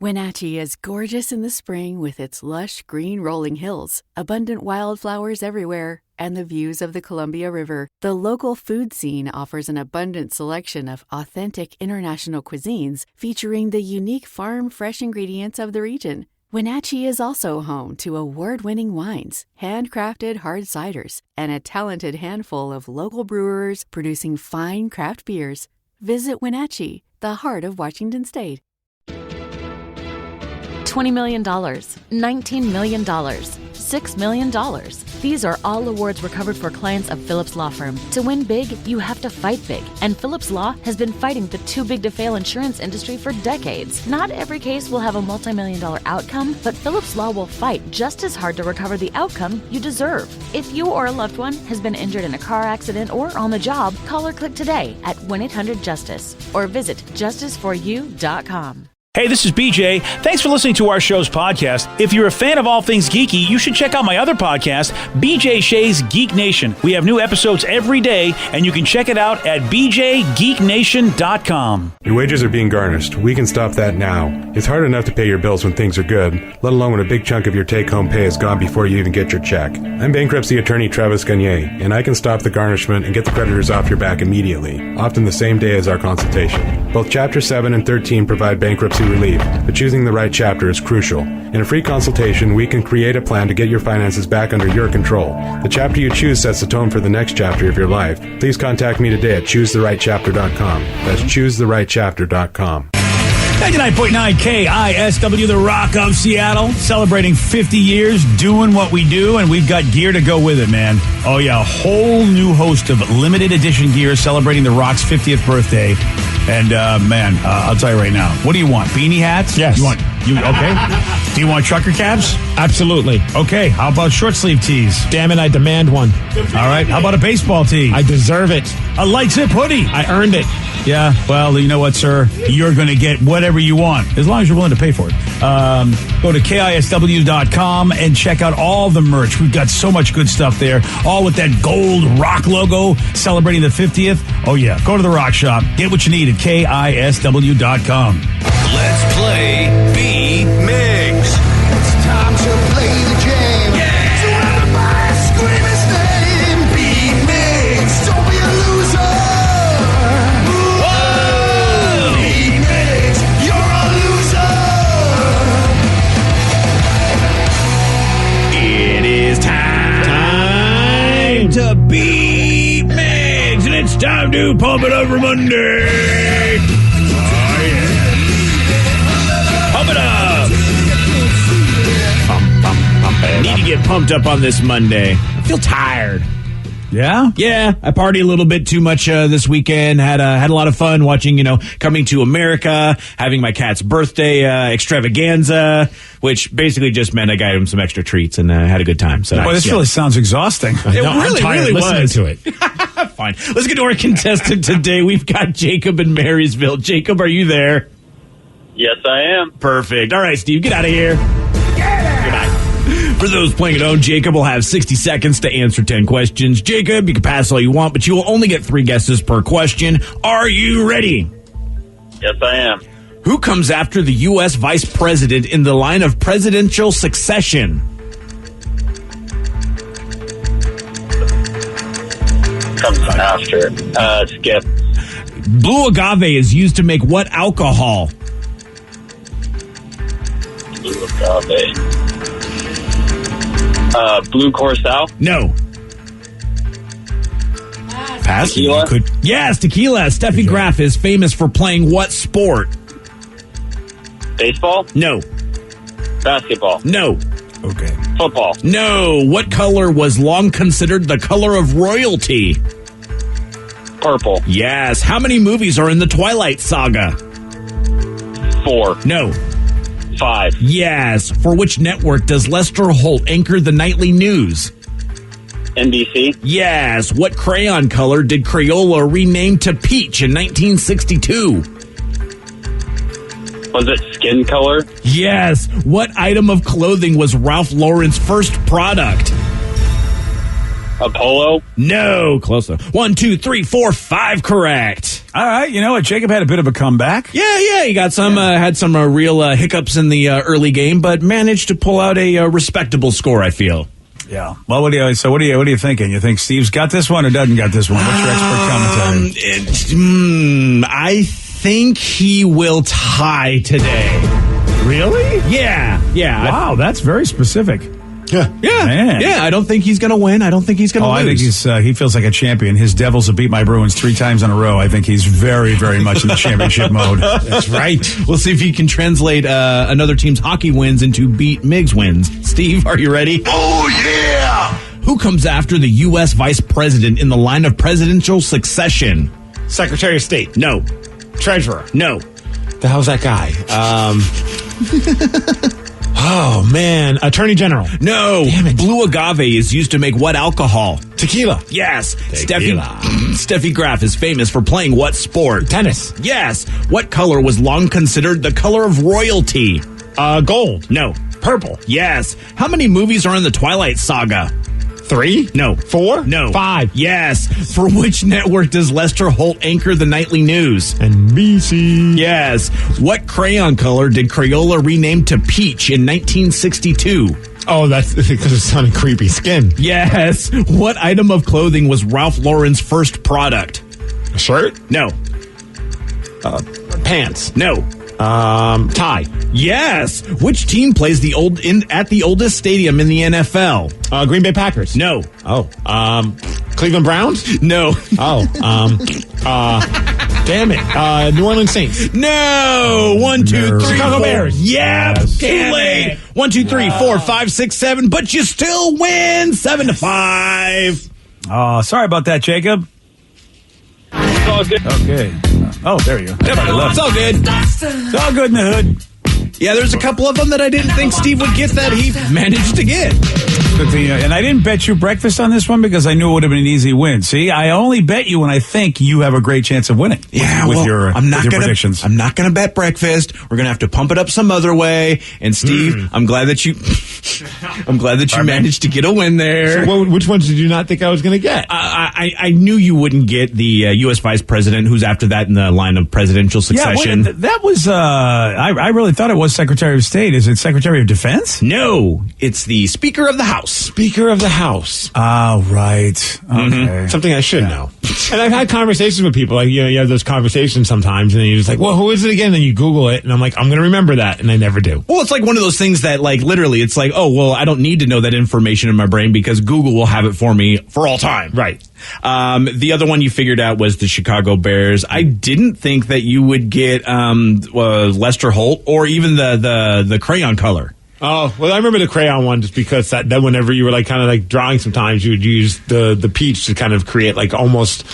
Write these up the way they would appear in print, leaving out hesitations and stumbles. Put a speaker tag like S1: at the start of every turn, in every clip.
S1: Wenatchee is gorgeous in the spring with its lush green rolling hills, abundant wildflowers everywhere, and the views of the Columbia River. The local food scene offers an abundant selection of authentic international cuisines featuring the unique farm-fresh ingredients of the region. Wenatchee is also home to award-winning wines, handcrafted hard ciders, and a talented handful of local brewers producing fine craft beers. Visit Wenatchee, the heart of Washington State.
S2: $20 million, $19 million, $6 million. These are all awards recovered for clients of Phillips Law Firm. To win big, you have to fight big. And Phillips Law has been fighting the too-big-to-fail insurance industry for decades. Not every case will have a multi-million-dollar outcome, but Phillips Law will fight just as hard to recover the outcome you deserve. If you or a loved one has been injured in a car accident or on the job, call or click today at 1-800-JUSTICE or visit justiceforyou.com.
S3: Hey, this is BJ. Thanks for listening to our show's podcast. If you're a fan of all things geeky, you should check out my other podcast, BJ Shea's Geek Nation. We have new episodes every day, and you can check it out at bjgeeknation.com.
S4: Your wages are being garnished. We can stop that now. It's hard enough to pay your bills when things are good, let alone when a big chunk of your take-home pay is gone before you even get your check. I'm bankruptcy attorney Travis Gagne, and I can stop the garnishment and get the creditors off your back immediately, often the same day as our consultation. Both Chapter 7 and 13 provide bankruptcy relief, but choosing the right chapter is crucial. In a free consultation, we can create a plan to get your finances back under your control. The chapter you choose sets the tone for the next chapter of your life. Please contact me today at choosetherightchapter.com. That's choosetherightchapter.com.
S3: 99.9 KISW, the Rock of Seattle, celebrating 50 years doing what we do, and we've got gear to go with it, man. Oh, yeah, a whole new host of limited edition gear celebrating the Rock's 50th birthday. And, I'll tell you right now, what do you want? Beanie hats?
S5: Yes.
S3: Okay. Do you want trucker caps?
S5: Absolutely.
S3: Okay, how about short sleeve tees?
S5: Damn it, I demand one.
S3: All right, how about a baseball tee?
S5: I deserve it.
S3: A light zip hoodie?
S5: I earned it.
S3: Yeah, well, you know what, sir? You're going to get whatever you want, as long as you're willing to pay for it. Go to KISW.com and check out all the merch. We've got so much good stuff there, all with that gold Rock logo celebrating the 50th. Oh, yeah, go to the Rock Shop. Get what you need at KISW.com.
S6: Let's play B-Migs.
S7: It's time to play the game.
S6: Yeah!
S7: So everybody scream his name. B-Migs, don't be a loser. Whoa! B-Migs, you're a loser.
S3: It is time to beat Migs, and it's time to pump it up for Monday. Oh, yeah. Pump it up. Need to get pumped up on this Monday. I feel tired. Yeah? Yeah. I partied a little bit too much this weekend. Had a lot of fun watching, Coming to America, having my cat's birthday extravaganza, which basically just meant I got him some extra treats and had a good time. So,
S5: Boy, this really sounds exhausting.
S3: It really was.
S5: To it.
S3: Fine. Let's get to our contestant today. We've got Jacob in Marysville. Jacob, are you there?
S8: Yes, I am.
S3: Perfect. All right, Steve, get out of here. Goodbye. For those playing at home, Jacob will have 60 seconds to answer 10 questions. Jacob, you can pass all you want, but you will only get 3 guesses per question. Are you ready?
S8: Yes, I am.
S3: Who comes after the U.S. Vice President in the line of presidential succession?
S8: Comes after. Skip.
S3: Blue agave is used to make what alcohol?
S8: Blue agave. Blue Curacao?
S3: No. Pass.
S8: Tequila?
S3: Yes, tequila. Steffi Graf is famous for playing what sport?
S8: Baseball?
S3: No.
S8: Basketball?
S3: No.
S5: Okay.
S8: Football?
S3: No. What color was long considered the color of royalty?
S8: Purple?
S3: Yes. How many movies are in the Twilight Saga?
S8: 4.
S3: No.
S8: 5.
S3: Yes. For which network does Lester Holt anchor the nightly news?
S8: NBC?
S3: Yes. What crayon color did Crayola rename to peach in 1962?
S8: Was it skin color?
S3: Yes. What item of clothing was Ralph Lauren's first product?
S8: A polo?
S3: No. Close though. 1, 2, 3, 4, 5 correct. All right, you know what? Jacob had a bit of a comeback.
S5: Yeah, he got some, had some real hiccups in the early game, but managed to pull out a respectable score, I feel.
S3: Yeah. Well, what are you thinking? You think Steve's got this one or doesn't got this one? What's your expert commentary?
S5: I think he will tie today.
S3: Really?
S5: Yeah.
S3: Wow, that's very specific.
S5: Yeah. I don't think he's going to win. I don't think he's going to lose.
S3: I think he feels like a champion. His Devils have beat my Bruins 3 times in a row. I think he's very, very much in the championship mode.
S5: That's right. We'll see if he can translate another team's hockey wins into beat Miggs wins. Steve, are you ready?
S6: Oh, yeah!
S5: Who comes after the U.S. vice president in the line of presidential succession?
S9: Secretary of State.
S5: No.
S9: Treasurer.
S5: No.
S9: The hell's that guy? Oh, man. Attorney General.
S5: No.
S9: Damn it.
S5: Blue agave is used to make what alcohol?
S9: Tequila.
S5: Yes.
S9: Tequila.
S5: Steffi Graf is famous for playing what sport?
S9: Tennis.
S5: Yes. What color was long considered the color of royalty?
S9: Gold.
S5: No.
S9: Purple.
S5: Yes. How many movies are in the Twilight Saga?
S9: 3?
S5: No.
S9: 4?
S5: No.
S9: 5.
S5: Yes. For which network does Lester Holt anchor the nightly news?
S9: NBC.
S5: Yes. What crayon color did Crayola rename to peach in 1962?
S9: Oh, that's because it sounded creepy. Skin.
S5: Yes. What item of clothing was Ralph Lauren's first product?
S9: A shirt?
S5: No.
S9: Pants.
S5: No.
S9: Tie.
S5: Yes. Which team plays at the oldest stadium in the NFL?
S9: Green Bay Packers.
S5: No.
S9: Oh. Cleveland Browns?
S5: No.
S9: Oh. Damn it. New Orleans Saints.
S5: No. 1, 2, 3.
S9: Chicago Bears.
S5: Yeah.
S3: Yes.
S5: Too late. 1, 2, 3, 4, 5, 6, 7. But you still win 7-5.
S3: Oh, sorry about that, Jacob.
S8: It's all good.
S3: Okay. Oh, there you go.
S5: It's all good.
S3: It's all good in the hood.
S5: Yeah, there's a couple of them that I didn't think Steve would get that he managed to get.
S3: And I didn't bet you breakfast on this one because I knew it would have been an easy win. See, I only bet you when I think you have a great chance of winning. With your predictions.
S5: I'm not going to bet breakfast. We're going to have to pump it up some other way. And Steve, I'm glad that you managed to get a win there.
S9: So which ones did you not think I was going to get?
S5: I knew you wouldn't get the U.S. vice president who's after that in the line of presidential succession.
S3: Yeah, that was, I really thought it was Secretary of State. Is it Secretary of Defense?
S5: No, it's the Speaker of the House.
S9: Speaker of the House.
S3: Oh, right. Okay.
S9: Something I should know. And I've had conversations with people. Like, you have those conversations sometimes, and then you're just like, well, who is it again? Then you Google it, and I'm like, I'm going to remember that, and I never do.
S5: Well, it's like one of those things that, like, literally, it's like, oh, well, I don't need to know that information in my brain because Google will have it for me for all time.
S9: Right.
S5: The other one you figured out was the Chicago Bears. I didn't think that you would get Lester Holt or even the crayon color.
S9: Oh, well, I remember the crayon one just because that whenever you were like kind of like drawing sometimes, you would use the peach to kind of create like almost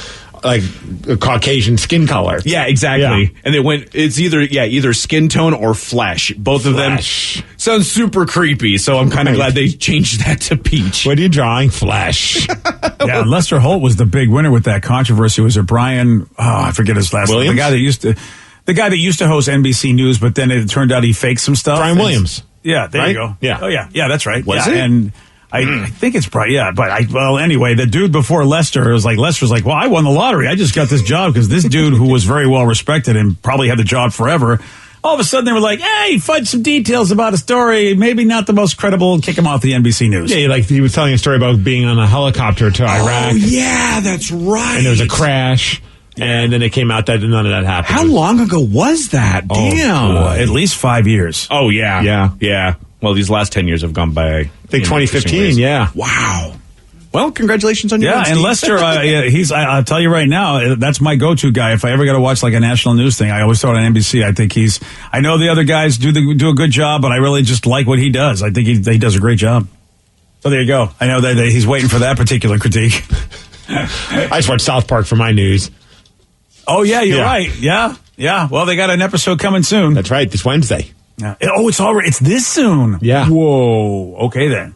S9: like a Caucasian skin color.
S5: Yeah, exactly.
S9: Yeah.
S5: And it's either skin tone or flesh. Both of them sound super creepy, so I'm kind of glad they changed that to peach.
S9: What are you drawing? Flesh.
S3: Yeah, Lester Holt was the big winner with that controversy. Was it Brian? Oh, I forget his last name. The guy that used to host NBC News, but then it turned out he faked some stuff.
S9: Brian Williams.
S3: Yeah, there you go.
S9: Yeah.
S3: Oh, yeah. Yeah, that's right.
S5: Was
S3: it? And I think it's probably, but anyway, the dude before Lester's like, well, I won the lottery. I just got this job because this dude who was very well respected and probably had the job forever, all of a sudden they were like, hey, fudge some details about a story, maybe not the most credible, and kick him off the NBC News.
S9: Yeah, like he was telling a story about being on a helicopter to Iraq.
S5: Oh, yeah, that's right.
S9: And there was a crash. And then it came out that none of that happened.
S5: How long ago was that? Damn.
S3: At least 5 years.
S5: Oh, yeah. Yeah. Well, these last 10 years have gone by.
S9: I think 2015, yeah.
S5: Wow. Well, congratulations on your win,
S3: and
S5: Steve.
S3: Lester, I'll tell you right now, that's my go-to guy. If I ever got to watch like a national news thing, I always throw it on NBC. I think I know the other guys do a good job, but I really just like what he does. I think he does a great job. So there you go. I know that he's waiting for that particular critique.
S9: I just watch South Park for my news.
S3: Oh, yeah, you're right. Yeah. Well, they got an episode coming soon.
S9: That's right, this Wednesday.
S3: Yeah. Oh, it's this soon.
S9: Yeah.
S3: Whoa. Okay, then.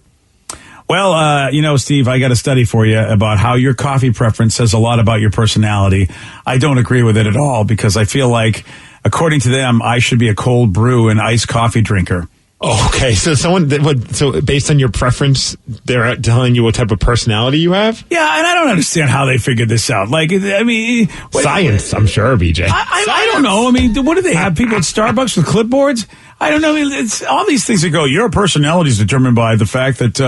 S3: Well, Steve, I got a study for you about how your coffee preference says a lot about your personality. I don't agree with it at all because I feel like, according to them, I should be a cold brew and iced coffee drinker.
S9: Okay, so so based on your preference, they're telling you what type of personality you have?
S3: Yeah, and I don't understand how they figured this out. Like, I mean...
S9: Science, I'm sure, BJ.
S3: I don't know. I mean, what do they have? People at Starbucks with clipboards? I don't know. I mean, it's all these things that go, your personality is determined by the fact that,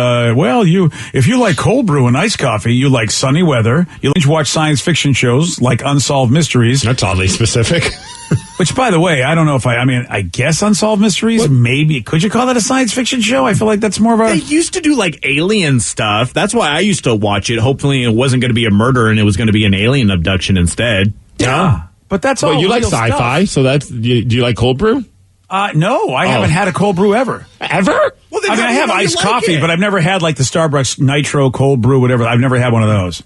S3: if you like cold brew and iced coffee, you like sunny weather, you watch science fiction shows like Unsolved Mysteries.
S9: That's oddly specific.
S3: Which, by the way, I don't know if I guess Unsolved Mysteries, maybe. Could you call that a science fiction show? I feel like that's more of a...
S5: They used to do, like, alien stuff. That's why I used to watch it. Hopefully it wasn't going to be a murder and it was going to be an alien abduction instead.
S3: Yeah. But that's all
S9: you like sci-fi, so that's... Do you like cold brew?
S3: No, I haven't had a cold brew ever.
S9: Ever?
S3: Well, I have iced coffee, but I've never had, like, the Starbucks Nitro cold brew, whatever. I've never had one of those.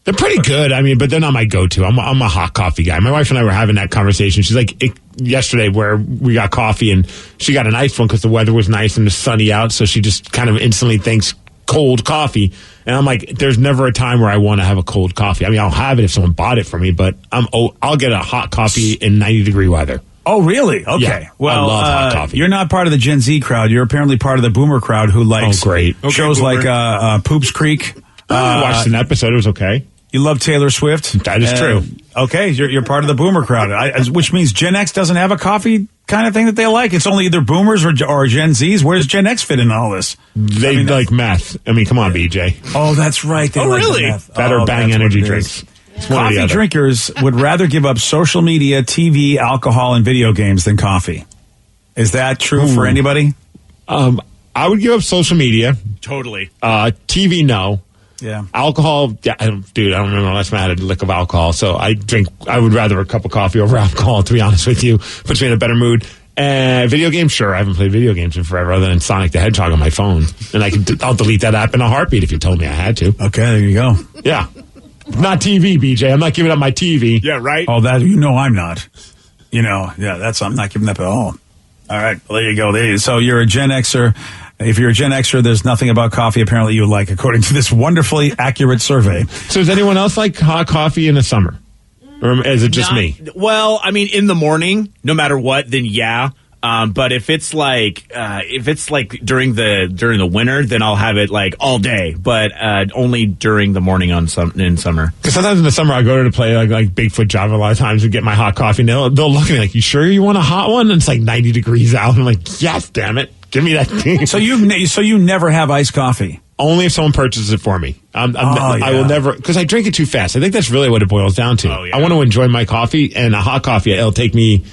S9: They're pretty good. I mean, but they're not my go-to. I'm a hot coffee guy. My wife and I were having that conversation. She's like, yesterday where we got coffee and she got an iced one because the weather was nice and it was sunny out. So she just kind of instantly thinks cold coffee. And I'm like, there's never a time where I want to have a cold coffee. I mean, I'll have it if someone bought it for me, but I'll get a hot coffee in 90-degree weather.
S3: Oh, really? Okay.
S9: Yeah,
S3: well,
S9: I love hot coffee.
S3: You're not part of the Gen Z crowd. You're apparently part of the boomer crowd who likes shows like Poops Creek.
S9: I watched an episode. It was okay.
S3: You love Taylor Swift?
S9: That is true.
S3: Okay, you're part of the boomer crowd, which means Gen X doesn't have a coffee kind of thing that they like. It's only either boomers or Gen Zs. Where does Gen X fit in all this?
S9: They like meth. I mean, come on, BJ.
S3: Oh, that's right. They like
S5: really?
S3: meth.
S9: That or Bang energy drinks.
S3: Coffee drinkers would rather give up social media, TV, alcohol, and video games than coffee. Is that true for anybody?
S9: I would give up social media.
S5: Totally.
S9: TV, no.
S3: Yeah.
S9: Alcohol, I don't remember the last time I had a lick of alcohol. So I would rather a cup of coffee over alcohol, to be honest with you. Puts me in a better mood. Video games, sure. I haven't played video games in forever other than Sonic the Hedgehog on my phone. And I'll delete that app in a heartbeat if you told me I had to.
S3: Okay, there you go.
S9: Yeah. Not TV, BJ. I'm not giving up my TV.
S5: Yeah, right?
S3: Oh, that, I'm not. I'm not giving up at all. All right, well, there you go. So you're a Gen Xer. If you're a Gen Xer, there's nothing about coffee apparently you like, according to this wonderfully accurate survey.
S9: So does anyone else like hot coffee in the summer? Or is it just me?
S5: Well, I mean, in the morning, no matter what, then yeah. But if it's like during the winter, then I'll have it like all day, but only during the morning in summer.
S9: Because sometimes in the summer I go to play like Bigfoot Java a lot of times and get my hot coffee. And they'll look at me like, "You sure you want a hot one?" And it's like 90 degrees out. And I'm like, "Yes, damn it, give me that thing."
S3: So you never have iced coffee?
S9: Only if someone purchases it for me. I will never, because I drink it too fast. I think that's really what it boils down to.
S5: Oh, yeah.
S9: I want to enjoy my coffee, and a hot coffee, it'll take me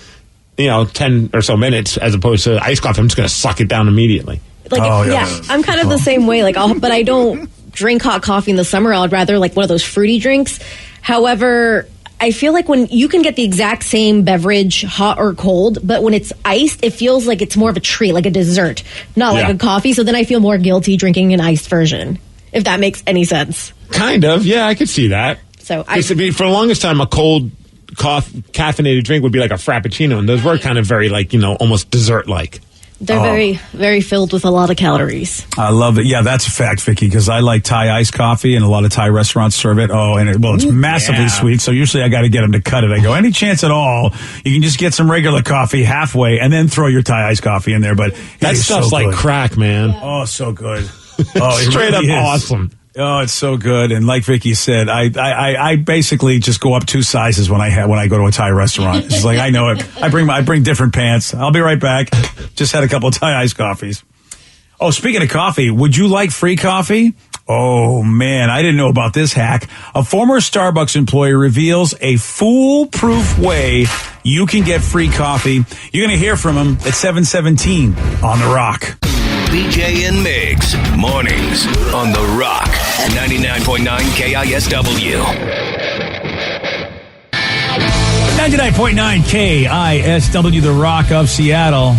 S9: 10 or so minutes, as opposed to iced coffee. I'm just going to suck it down immediately.
S10: I'm kind of the same way. But I don't drink hot coffee in the summer. I'd rather like one of those fruity drinks. However, I feel like when you can get the exact same beverage, hot or cold, but when it's iced, it feels like it's more of a treat, like a dessert, not like a coffee. So then I feel more guilty drinking an iced version, if that makes any sense.
S9: Kind of, yeah, I could see that.
S10: So
S9: for the longest time, a cold caffeinated drink would be like a frappuccino, and those were kind of very almost dessert-like.
S10: They're very, very filled with a lot of calories.
S3: I love it. Yeah, that's a fact, Vicky, because I like Thai iced coffee, and a lot of Thai restaurants serve it. Oh, and it's massively sweet, so usually I got to get them to cut it. I go, any chance at all, you can just get some regular coffee halfway, and then throw your Thai iced coffee in there. But
S9: that stuff's like crack, man.
S3: Oh, so good. Oh, it
S9: straight
S3: really
S9: up
S3: is.
S9: Awesome.
S3: Oh, it's so good. And like Vicky said, I basically just go up 2 sizes when I go to a Thai restaurant. It's like, I know it. I bring different pants. I'll be right back. Just had a couple of Thai iced coffees. Oh, speaking of coffee, would you like free coffee? Oh man, I didn't know about this hack. A former Starbucks employee reveals a foolproof way you can get free coffee. You're going to hear from him at 7:17 on The Rock.
S6: BJ and Migs, mornings on The Rock, 99.9 KISW.
S3: 99.9 KISW, The Rock of Seattle.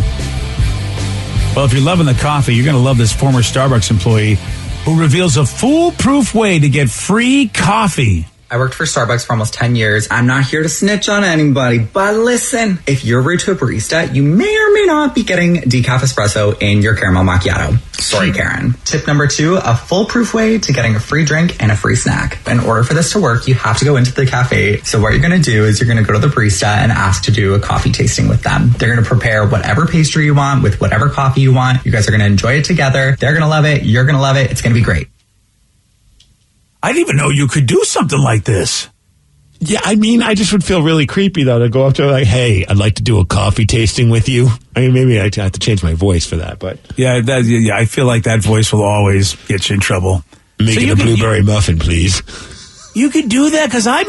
S3: Well, if you're loving the coffee, you're going to love this former Starbucks employee who reveals a foolproof way to get free coffee.
S11: I worked for Starbucks for almost 10 years. I'm not here to snitch on anybody, but listen, if you're rude to a barista, you may or may not be getting decaf espresso in your caramel macchiato. Sorry, Karen. Tip number 2, a foolproof way to getting a free drink and a free snack. In order for this to work, you have to go into the cafe. So what you're going to do is you're going to go to the barista and ask to do a coffee tasting with them. They're going to prepare whatever pastry you want with whatever coffee you want. You guys are going to enjoy it together. They're going to love it. You're going to love it. It's going to be great.
S3: I didn't even know you could do something like this.
S9: Yeah, I mean, I just would feel really creepy, though, to go up to her like, hey, I'd like to do a coffee tasting with you. I mean, maybe I'd have to change my voice for that, but...
S3: Yeah, I feel like that voice will always get you in trouble.
S9: Make it a blueberry muffin, please.
S3: You could do that, because I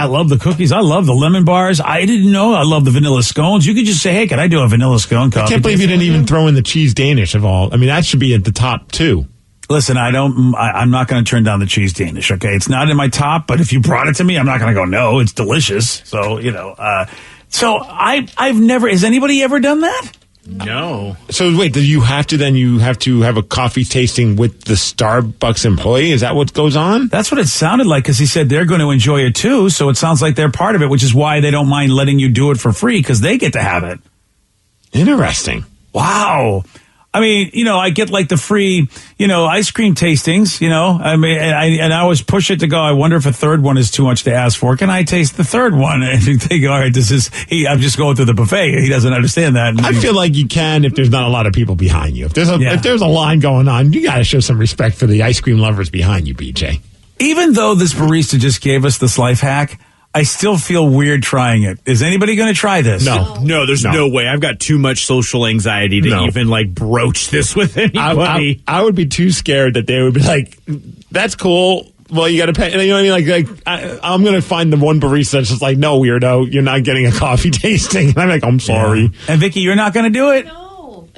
S3: love the cookies. I love the lemon bars. I didn't know I love the vanilla scones. You could just say, hey, can I do a vanilla scone coffee?
S9: I can't believe you didn't even throw in the cheese Danish of all. I mean, that should be at the top, too.
S3: Listen, I'm not going to turn down the cheese Danish, okay? It's not in my top, but if you brought it to me, I'm not going to go, no, it's delicious. So, I've never, has anybody ever done that?
S5: No.
S9: So wait, you have to have a coffee tasting with the Starbucks employee? Is that what goes on?
S3: That's what it sounded like, because he said they're going to enjoy it too, so it sounds like they're part of it, which is why they don't mind letting you do it for free, because they get to have it.
S9: Interesting.
S3: Wow. I mean, I get like the free, ice cream tastings, I mean, and I always push it to go, I wonder if a third one is too much to ask for. Can I taste the third one? And you think, all right, I'm just going through the buffet. He doesn't understand that.
S9: I feel like you can if there's not a lot of people behind you. If there's a line going on, you got to show some respect for the ice cream lovers behind you, BJ.
S3: Even though this barista just gave us this life hack, I still feel weird trying it. Is anybody going to try this?
S5: No, there's no way. I've got too much social anxiety to even broach this with anybody.
S9: I would be too scared that they would be like, that's cool. Well, you got to pay. You know what I mean? I'm going to find the one barista that's just like, no, weirdo, you're not getting a coffee tasting. And I'm like, I'm sorry.
S3: Yeah. And Vicky, you're not going to do it?
S10: No.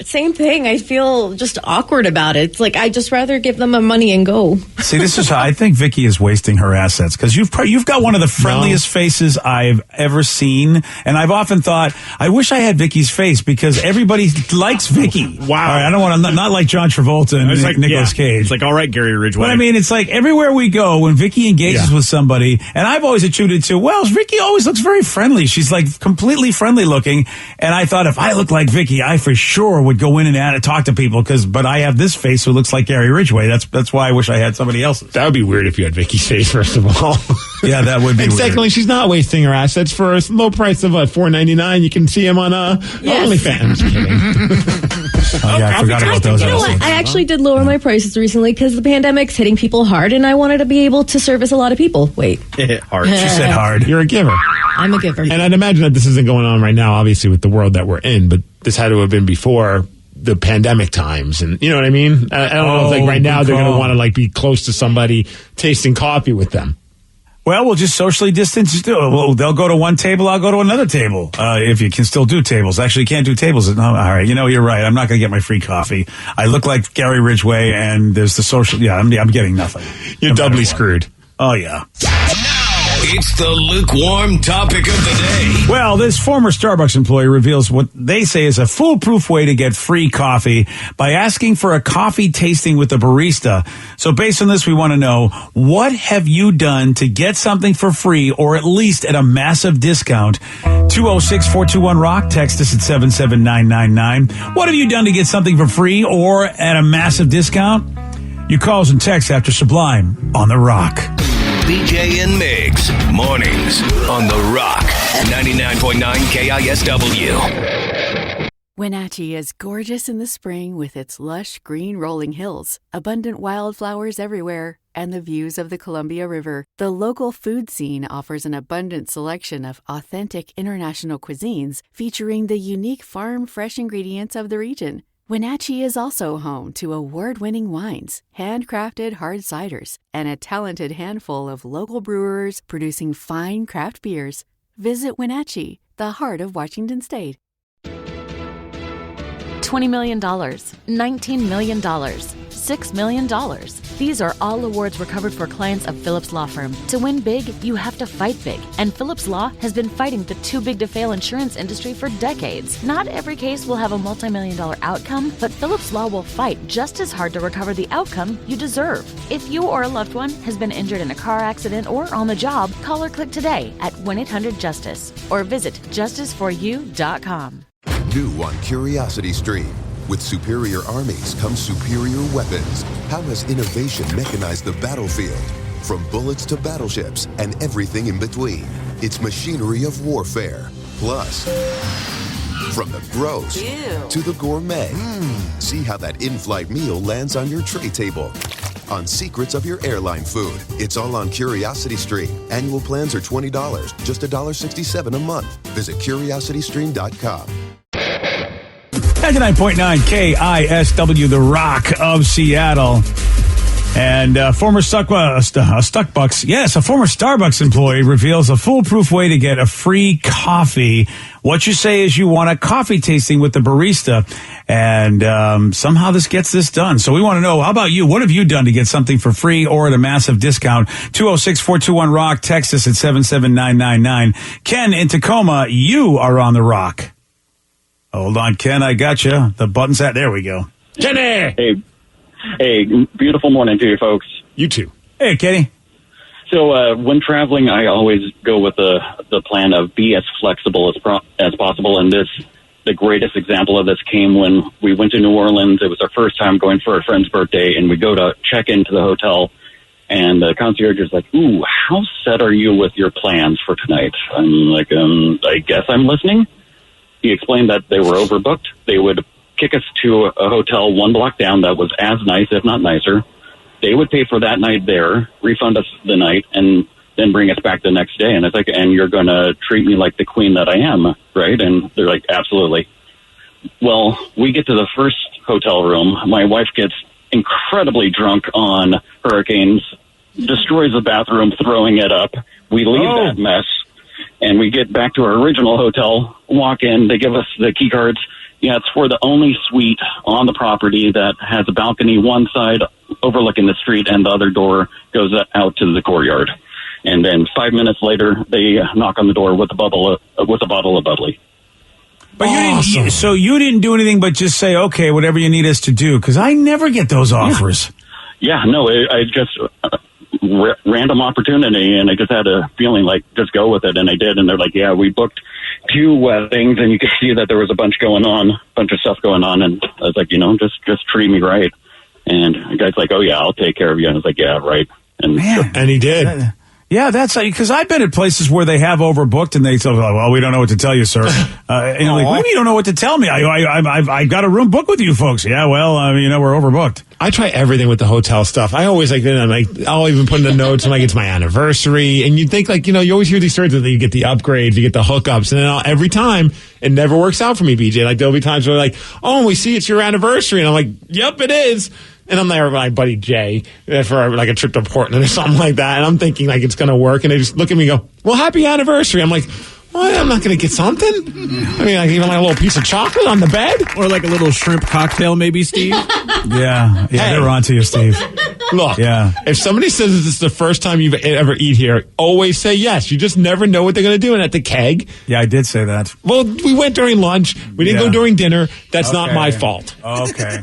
S10: Same thing. I feel just awkward about it. It's like, I just rather give them my money and go.
S3: See, this is how I think Vicky is wasting her assets, because you've got one of the friendliest faces I've ever seen, and I've often thought, I wish I had Vicky's face, because everybody likes Vicky.
S9: Wow.
S3: All right, I don't want to, not like John Travolta and Nicolas Cage.
S5: It's like, all right, Gary Ridgway.
S3: But I mean, it's like everywhere we go, when Vicky engages with somebody, and I've always attributed to, well, Vicky always looks very friendly. She's like completely friendly looking, and I thought if I looked like Vicky, I for sure would go in and talk to people, but I have this face who looks like Gary Ridgway. That's why I wish I had somebody else's.
S9: That would be weird if you had Vicky's face, first of all.
S3: Yeah, that would be
S9: and
S3: weird.
S9: secondly, she's not wasting her assets for a low price of $4.99. You can see him on OnlyFans.
S3: Oh, yeah, I forgot about those.
S10: You know what? I actually did lower my prices recently because the pandemic's hitting people hard, and I wanted to be able to service a lot of people. Wait.
S5: Hard.
S3: She said hard.
S9: You're a giver.
S10: I'm a giver.
S9: And I'd imagine that this isn't going on right now, obviously, with the world that we're in, but this had to have been before the pandemic times, and you know what I mean? I don't know if right now they're going to want to be close to somebody tasting coffee with them.
S3: Well, we'll just socially distance. They'll go to one table, I'll go to another table. If you can still do tables. Actually, you can't do tables. No, all right. You're right. I'm not going to get my free coffee. I look like Gary Ridgway, and there's the social. Yeah, I'm getting nothing.
S9: You're doubly screwed.
S3: Oh, yeah.
S6: It's the lukewarm topic of the day.
S3: Well, this former Starbucks employee reveals what they say is a foolproof way to get free coffee by asking for a coffee tasting with the barista. So based on this, we want to know, what have you done to get something for free or at least at a massive discount? 206-421-ROCK. Text us at 77999. What have you done to get something for free or at a massive discount? Your calls and texts after Sublime on The Rock.
S6: BJ and Migs, mornings on The Rock, 99.9 KISW.
S1: Wenatchee is gorgeous in the spring with its lush green rolling hills, abundant wildflowers everywhere, and the views of the Columbia River. The local food scene offers an abundant selection of authentic international cuisines featuring the unique farm-fresh ingredients of the region. Wenatchee is also home to award-winning wines, handcrafted hard ciders, and a talented handful of local brewers producing fine craft beers. Visit Wenatchee, the heart of Washington State.
S2: $20 million, $19 million, $6 million. These are all awards recovered for clients of Phillips Law Firm. To win big, you have to fight big. And Phillips Law has been fighting the too big to fail insurance industry for decades. Not every case will have a multi-million-dollar outcome, but Phillips Law will fight just as hard to recover the outcome you deserve. If you or a loved one has been injured in a car accident or on the job, call or click today at 1-800-JUSTICE or visit justiceforyou.com.
S12: New on Curiosity Stream. With superior armies comes superior weapons. How has innovation mechanized the battlefield? From bullets to battleships and everything in between. It's machinery of warfare. Plus, from the gross to the gourmet. See how that in-flight meal lands on your tray table. On secrets of your airline food. It's all on Curiosity Stream. Annual plans are $20, just $1.67 a month. Visit curiositystream.com.
S3: 99.9 KISW, the Rock of Seattle. And a former Starbucks employee reveals a foolproof way to get a free coffee. What you say is you want a coffee tasting with the barista, and somehow this gets this done. So we want to know, how about you? What have you done to get something for free or at a massive discount? 206-421-ROCK, text us at 77999. Ken in Tacoma, you are on the Rock. Hold on, Ken, I got you. The button's at, there we go. Kenny!
S13: Hey, beautiful morning to you folks.
S3: You too. Hey, Kenny.
S13: So when traveling, I always go with the plan of be as flexible as possible. And the greatest example of this came when we went to New Orleans. It was our first time going for a friend's birthday, and we go to check into the hotel, and the concierge is like, "Ooh, how set are you with your plans for tonight?" I'm like, I guess I'm listening. He explained that they were overbooked. They would kick us to a hotel one block down that was as nice, if not nicer. They would pay for that night there, refund us the night, and then bring us back the next day. And it's like, and you're going to treat me like the queen that I am, right? And they're like, absolutely. Well, we get to the first hotel room. My wife gets incredibly drunk on hurricanes, destroys the bathroom, throwing it up. We leave that mess, and we get back to our original hotel, walk in, they give us the key cards. Yeah, it's for the only suite on the property that has a balcony one side overlooking the street, and the other door goes out to the courtyard. And then 5 minutes later, they knock on the door with a bottle of bubbly.
S3: But you didn't do anything but just say, okay, whatever you need us to do, because I never get those offers.
S13: Yeah, no, I just random opportunity, and I just had a feeling like just go with it, and I did. And they're like, yeah, we booked 2 things, and you could see that there was a bunch of stuff going on, and I was like, just treat me right. And the guy's like, oh yeah, I'll take care of you. And I was like, yeah, right. And
S3: and he did. Yeah, that's because I've been at places where they have overbooked, and they say, well, we don't know what to tell you, sir. Like, what do you don't know what to tell me? I got a room booked with you folks. Yeah, well, we're overbooked.
S9: I try everything with the hotel stuff. I always I'll even put in the notes, I'm like, it's my anniversary. And you think you always hear these stories that you get the upgrades, you get the hookups. And then every time it never works out for me, BJ. Like there'll be times where like, oh, we see it's your anniversary. And I'm like, yep, it is. And I'm there with my buddy Jay for like a trip to Portland or something like that. And I'm thinking like it's going to work. And they just look at me and go, well, happy anniversary. I'm like, well, I'm not going to get something. I mean, like even like a little piece of chocolate on the bed.
S5: Or like a little shrimp cocktail maybe, Steve.
S3: Yeah, they're on to you, Steve.
S9: Look, if somebody says this is the first time you've ever eat here, always say yes. You just never know what they're going to do. And at the Keg.
S3: Yeah, I did say that.
S9: Well, we went during lunch. We didn't go during dinner. That's not my fault.
S3: Okay.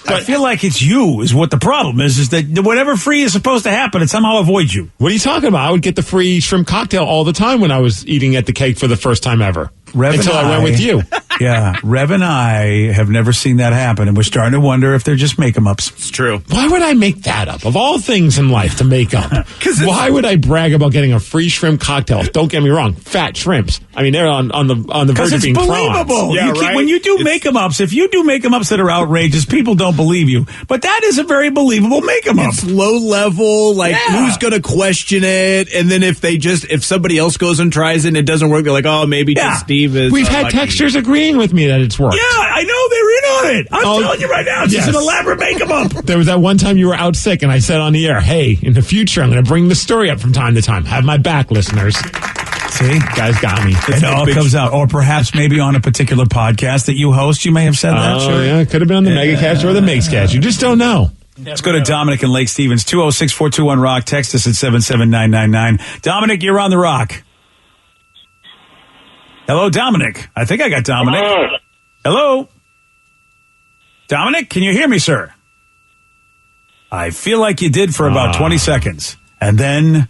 S3: But I feel like it's you is what the problem is that whatever free is supposed to happen, it somehow avoids you.
S9: What are you talking about? I would get the free shrimp cocktail all the time when I was eating at the Keg for the first time ever. Until I went with you.
S3: Yeah, Rev and I have never seen that happen, and we're starting to wonder if they're just make-em-ups.
S5: It's true.
S9: Why would I make that up? Of all things in life to make up. Why would I brag about getting a free shrimp cocktail? Don't get me wrong, fat shrimps. I mean, they're on the verge of being
S3: believable.
S9: Yeah, right?
S3: When you do make-em-ups, if you do make-em-ups that are outrageous, people don't believe you. But that is a very believable make-em-up.
S5: It's low level, who's going to question it? And then if somebody else goes and tries it and it doesn't work, they're like, oh, maybe just Steve is.
S9: We've had textures agreeing with me that it's worked.
S3: Yeah, I know they're in on it. I'm telling you right now, it's just an elaborate make-em-up.
S9: There was that one time you were out sick, and I said on the air, hey, in the future, I'm going to bring the story up from time to time. Have my back, listeners.
S3: See?
S9: Guys got me.
S3: It all comes out. Or perhaps maybe on a particular podcast that you host, you may have said that.
S9: Oh, yeah. It could have been on the Megacast or the Mixcast. You just don't know.
S3: Let's go to Dominic in Lake Stevens, 206-421-ROCK. Text us at 77999. Dominic, you're on the Rock. Hello, Dominic. I think I got Dominic. Hello? Dominic, can you hear me, sir? I feel like you did for about 20 seconds. And then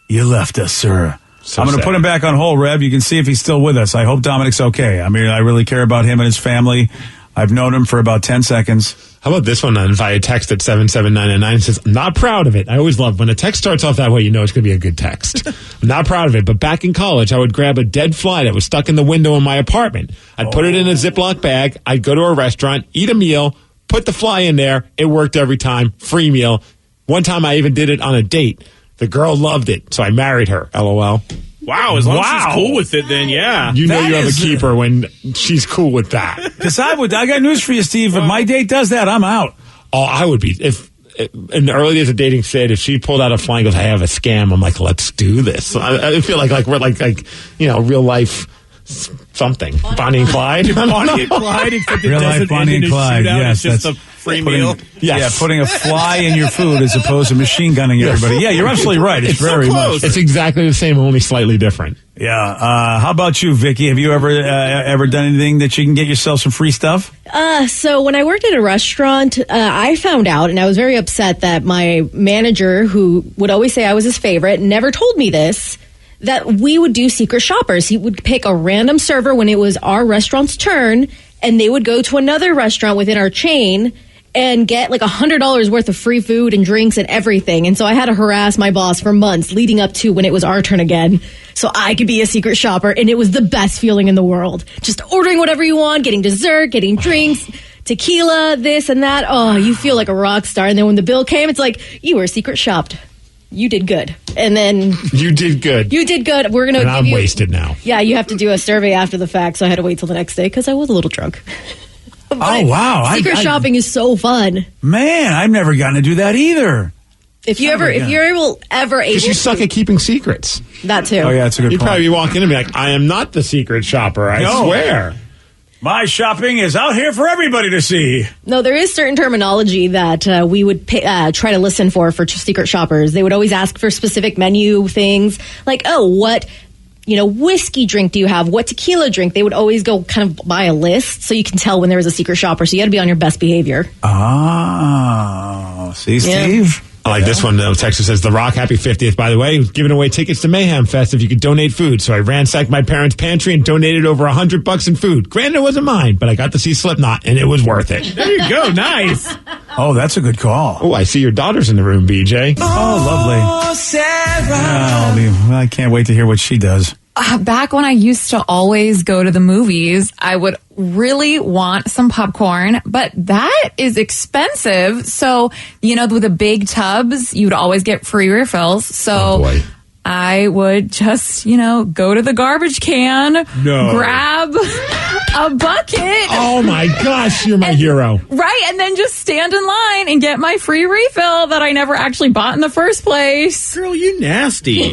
S3: you left us, sir. I'm going to put him back on hold, Rev. You can see if he's still with us. I hope Dominic's okay. I mean, I really care about him and his family. I've known him for about 10 seconds.
S9: How about this one via text at 77999? It says, I'm not proud of it. I always love when a text starts off that way, you know it's going to be a good text. I'm not proud of it, but back in college, I would grab a dead fly that was stuck in the window in my apartment. I'd put it in a Ziploc bag. I'd go to a restaurant, eat a meal, put the fly in there. It worked every time. Free meal. One time I even did it on a date. The girl loved it, so I married her. LOL.
S5: Wow, as long as she's cool with it, then yeah.
S9: You know you have a keeper when she's cool with that.
S3: Because I got news for you, Steve. If my date does that, I'm out.
S9: Oh, I would be. If in the early days of dating, Sid, if she pulled out a fly and goes, I have a scam, I'm like, let's do this. I feel like we're like real life something. Bonnie and Clyde.
S5: Bonnie and Clyde, except it
S3: Real
S5: doesn't
S3: life Bonnie
S5: end
S3: and
S5: in a
S3: Clyde.
S5: shootout.
S3: Yes,
S5: it's just a free meal.
S9: Yes.
S3: Yeah, putting a fly in your food as opposed to machine gunning everybody. Yeah, you're absolutely right. It's very
S5: so close.
S3: much.
S9: It's exactly the same, only slightly different.
S3: Yeah. How about you, Vicky? Have you ever done anything that you can get yourself some free stuff?
S10: So when I worked at a restaurant, I found out, and I was very upset that my manager, who would always say I was his favorite, never told me this, that we would do secret shoppers. He would pick a random server when it was our restaurant's turn, and they would go to another restaurant within our chain and get like $100 worth of free food and drinks and everything. And so I had to harass my boss for months leading up to when it was our turn again, so I could be a secret shopper. And it was the best feeling in the world. Just ordering whatever you want, getting dessert, getting drinks, tequila, this and that. Oh, you feel like a rock star. And then when the bill came, it's like, you were secret shopped. You did good. And then
S9: you did good.
S10: You did good. We're going to give
S9: I'm
S10: you...
S9: wasted now.
S10: Yeah, you have to do a survey after the fact, so I had to wait till the next day because I was a little drunk.
S3: Oh, wow.
S10: Secret shopping is so fun.
S3: Man, I've never gotten to do that either.
S10: If you're able
S9: because you suck at keeping secrets.
S10: That too.
S3: Oh, yeah, that's a good
S9: You'd
S3: point.
S9: probably walk in and be like, I am not the secret shopper, I swear.
S3: My shopping is out here for everybody to see.
S10: No, there is certain terminology that we would try to listen for secret shoppers. They would always ask for specific menu things like, oh, what whiskey drink do you have? What tequila drink? They would always go kind of by a list so you can tell when there was a secret shopper. So you got to be on your best behavior.
S3: Oh, see, Steve?
S9: I like this one. Texas says, The Rock, happy 50th, by the way. Giving away tickets to Mayhem Fest if you could donate food. So I ransacked my parents' pantry and donated over $100 in food. Granted, it wasn't mine, but I got to see Slipknot, and it was worth it.
S5: There you go. Nice.
S3: Oh, that's a good call.
S9: Oh, I see your daughter's in the room, BJ.
S3: Oh, lovely.
S7: Sarah.
S3: I can't wait to hear what she does.
S14: Back when I used to always go to the movies, I would really want some popcorn, but that is expensive. So, with the big tubs, you'd always get free refills. So I would just, go to the garbage can, grab a bucket.
S9: Oh my gosh, you're my hero.
S14: Right, and then just stand in line and get my free refill that I never actually bought in the first place.
S5: Girl, you nasty.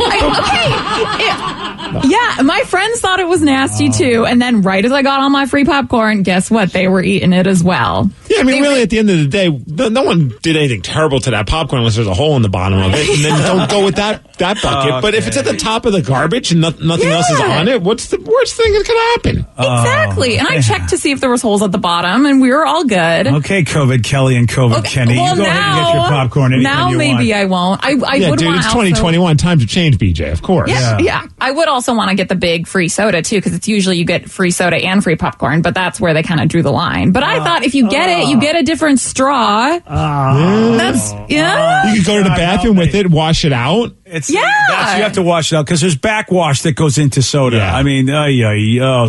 S14: Yeah, my friends thought it was nasty too, and then right as I got all my free popcorn, guess what? They were eating it as well.
S9: Yeah, I mean, really, at the end of the day, no one did anything terrible to that popcorn unless there's a hole in the bottom of it, and then don't go with that bucket.
S3: Okay.
S9: But if it's at the top of the garbage and nothing else is on it, what's the worst thing that could happen?
S14: Exactly. And I checked to see if there was holes at the bottom, and we were all good.
S3: Okay, COVID Kelly and COVID Kenny.
S14: Well,
S3: you go ahead and get your popcorn anytime
S14: now
S3: you
S14: maybe
S3: want.
S14: I won't. I
S9: yeah,
S14: would
S9: dude,
S14: want
S9: it's
S14: also,
S9: 2021. Times have changed, BJ, of course.
S14: Yeah. I would also want to get the big free soda, too, because it's usually you get free soda and free popcorn, but that's where they kind of drew the line. But I thought if you get it, you get a different straw. That's,
S9: You could go to the bathroom with it, wash it out.
S3: You have to wash it out because there's backwash that goes into soda.
S9: Yeah.
S3: I mean,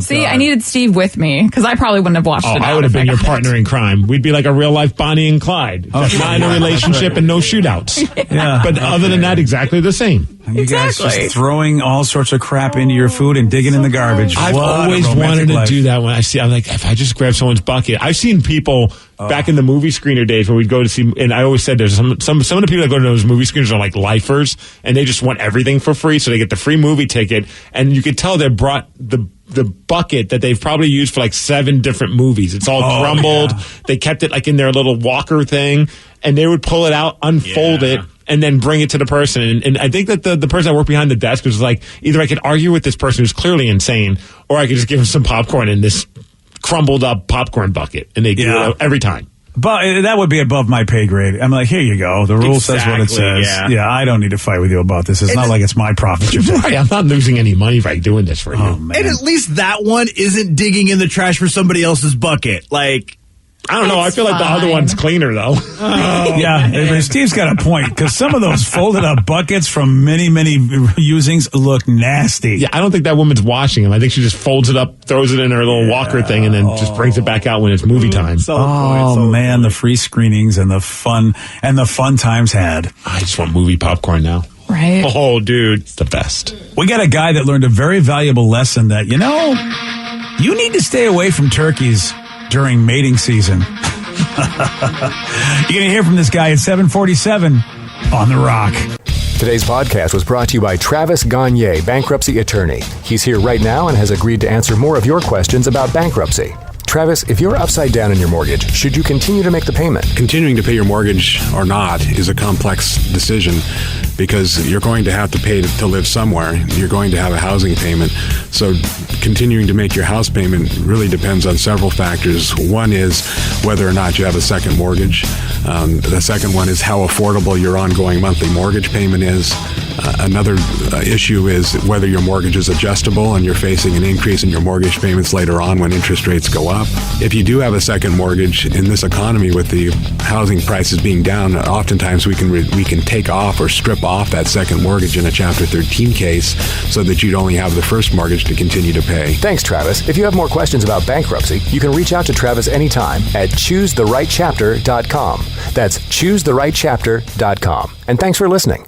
S14: See, I needed Steve with me because I probably wouldn't have washed it out.
S9: I would have been your partner in crime. We'd be like a real life Bonnie and Clyde. Just not in a relationship and no shootouts.
S3: Yeah.
S9: But other than that, exactly the same.
S3: You guys just throwing all sorts of crap into your food and digging in the garbage.
S9: I've
S3: What a
S9: always
S3: romantic
S9: wanted to
S3: life.
S9: do that when I'm like, if I just grab someone's bucket. I've seen people back in the movie screener days when we'd go to see, and I always said there's some of the people that go to those movie screeners are like lifers, and they just want everything for free, so they get the free movie ticket, and you could tell they brought the the bucket that they've probably used for like 7 different movies. It's all crumbled. Yeah. They kept it like in their little walker thing, and they would pull it out, unfold it, and then bring it to the person. And I think that the person that worked behind the desk was like, either I could argue with this person who's clearly insane, or I could just give him some popcorn in this crumbled up popcorn bucket. And they do it every time.
S3: But that would be above my pay grade. I'm like, here you go. The rule says what it says. Yeah, I don't need to fight with you about this. It's not like it's my profit.
S9: Right, I'm not losing any money by doing this for you.
S3: Man.
S5: And at least that one isn't digging in the trash for somebody else's bucket. Like,
S9: I don't know. I feel like the other one's cleaner, though.
S3: Steve's got a point, because some of those folded up buckets from many usings look nasty.
S9: Yeah, I don't think that woman's washing them. I think she just folds it up, throws it in her little walker thing, and then just brings it back out when it's movie time.
S3: The free screenings and the fun times had.
S9: I just want movie popcorn now.
S14: Right.
S9: Oh, dude, it's the best. We got
S3: a guy that learned a very valuable lesson that, you need to stay away from turkeys during mating season. You're going to hear from this guy at 7:47 on The Rock.
S15: Today's podcast was brought to you by Travis Gagne, bankruptcy attorney. He's here right now and has agreed to answer more of your questions about bankruptcy. Travis, if you're upside down in your mortgage, should you continue to make the payment?
S4: Continuing to pay your mortgage or not is a complex decision, because you're going to have to pay to live somewhere. You're going to have a housing payment. So continuing to make your house payment really depends on several factors. One is whether or not you have a second mortgage. The second one is how affordable your ongoing monthly mortgage payment is. Another issue is whether your mortgage is adjustable and you're facing an increase in your mortgage payments later on when interest rates go up. If you do have a second mortgage in this economy with the housing prices being down, oftentimes we can take off or strip off that second mortgage in a Chapter 13 case so that you'd only have the first mortgage to continue to pay.
S15: Thanks, Travis. If you have more questions about bankruptcy, you can reach out to Travis anytime at choosetherightchapter.com. That's choosetherightchapter.com. And thanks for listening.